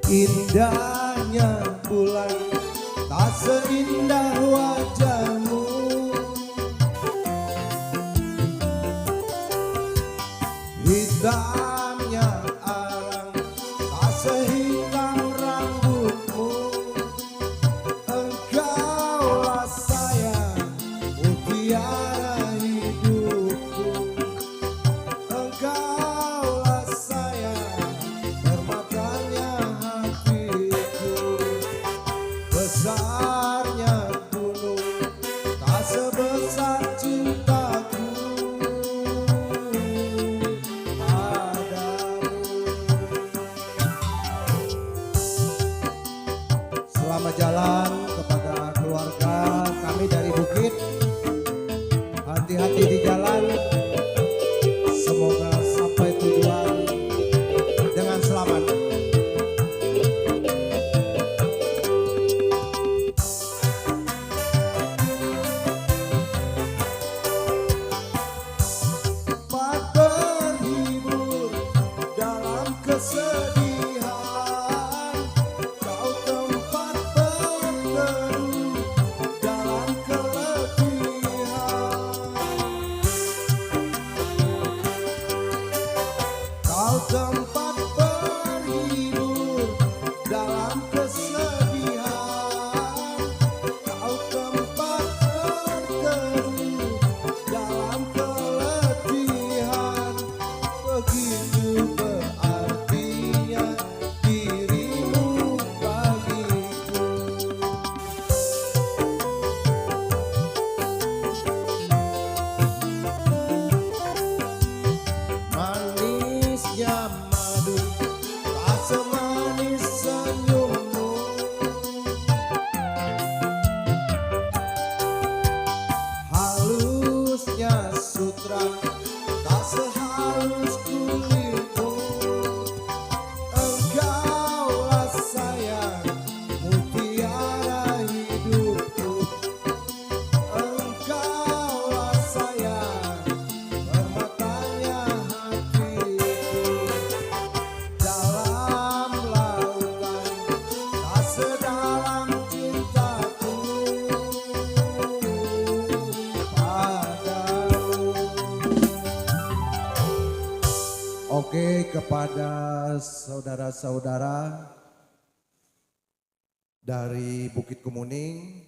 Indahnya bulan tak seindah wajahmu. Hitamnya arang tak sehitam rambutmu. Engkaulah sayang mutiara hidupku. Engkaulah sayang permatanya hatiku. Besarnya gunung tak sebesar cintaku padamu. Selamat jalan kepada keluarga kami dari Bukit. Hati-hati di jalan. Semoga sampai tujuan dengan selamat. Tempat terhibur dalam kesedihan, kau tempat berteduh dalam keletihan. Kau tempat berhibur dalam kesedihan, kau tempat berteduh dalam keletihan. Begitu berartinya dirimu bagiku. Manisnya madu tak semanis senyummu. Halusnya sutra tak sehalus kulitmu. Engkaulah sayang mutiara hidupku. Engkaulah sayang permatanya hatiku. Dalam lautan tak sedalam cintaku padamu. Oke, kepada saudara-saudara dari Bukit Kemuning,